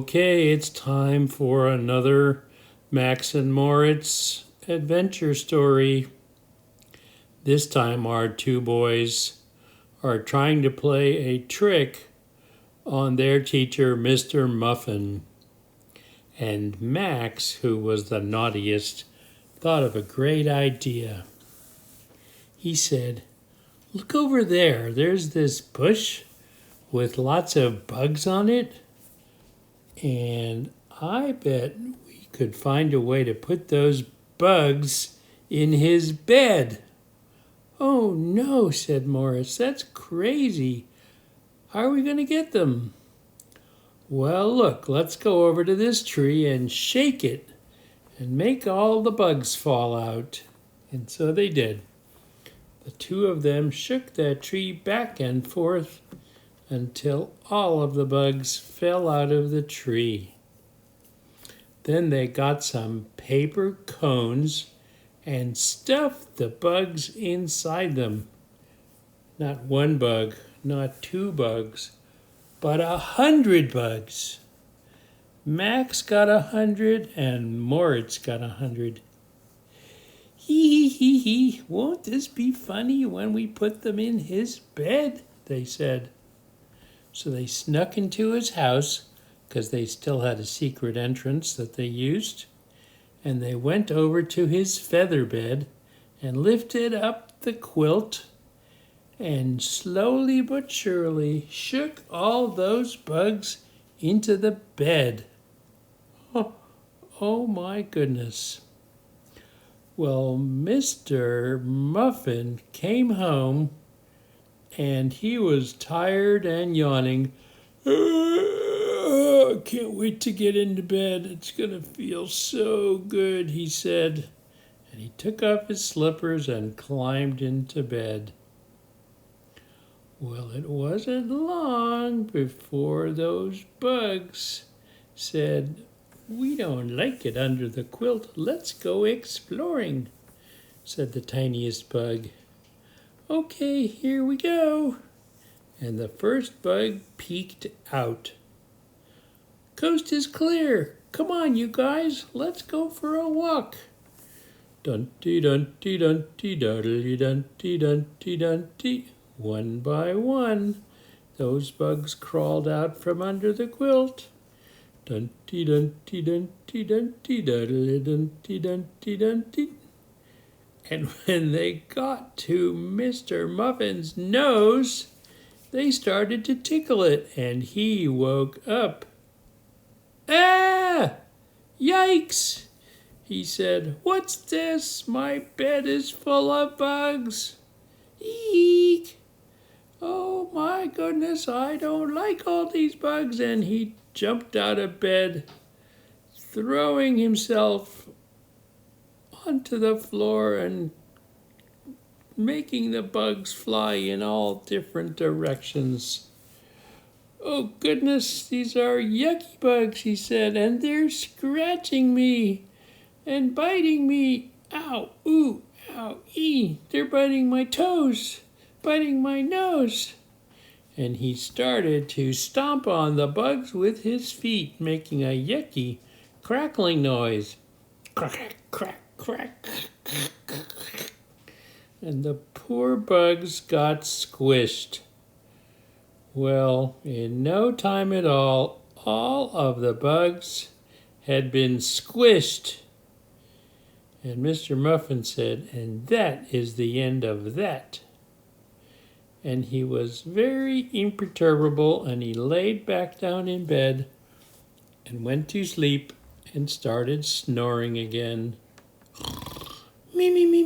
Okay, it's time for another Max and Moritz adventure story. This time our two boys are trying to play a trick on their teacher, Mr. Muffin. And Max, who was the naughtiest, thought of a great idea. He said, "Look over there. There's this bush with lots of bugs on it. And I bet we could find a way to put those bugs in his bed." "Oh no," said Moritz, "that's crazy. How are we going to get them?" "Well, look, let's go over to this tree and shake it and make all the bugs fall out." And so they did. The two of them shook that tree back and forth until all of the bugs fell out of the tree. Then they got some paper cones and stuffed the bugs inside them. Not one bug, not two bugs, but 100 bugs. Max got 100 and Moritz got 100. Hee, won't this be funny when we put them in his bed?" they said. So they snuck into his house, because they still had a secret entrance that they used, and they went over to his feather bed and lifted up the quilt and slowly but surely shook all those bugs into the bed. Oh my goodness. Well, Mr. Muffin came home and he was tired and yawning. "I can't wait to get into bed. It's going to feel so good," he said. And he took off his slippers and climbed into bed. Well, it wasn't long before those bugs said, "We don't like it under the quilt. Let's go exploring," said the tiniest bug. "Okay, here we go." And the first bug peeked out. "Coast is clear. Come on, you guys. Let's go for a walk." Dun-dee-dun-dee-dun-dee-dun-dee-dun-dee-dun-dee-dun-dee. One by one, those bugs crawled out from under the quilt. Dun-dee-dun-dee-dun-dee-dun-dee-dun-dee-dun-dee-dun-dee. And when they got to Mr. Muffin's nose, they started to tickle it, and he woke up. "Ah! Yikes!" he said. "What's this? My bed is full of bugs. Eek! Oh my goodness, I don't like all these bugs." And he jumped out of bed, throwing himself onto the floor and making the bugs fly in all different directions. "Oh goodness, these are yucky bugs," he said, "and they're scratching me and biting me. Ow, ooh, ow, ee. They're biting my toes, biting my nose." And he started to stomp on the bugs with his feet, making a yucky, crackling noise. Crack, crack, crack. And the poor bugs got squished. Well, in no time at all of the bugs had been squished. And Mr. Muffin said, "And that is the end of that." And he was very imperturbable, and he laid back down in bed and went to sleep and started snoring again. Me, me, me.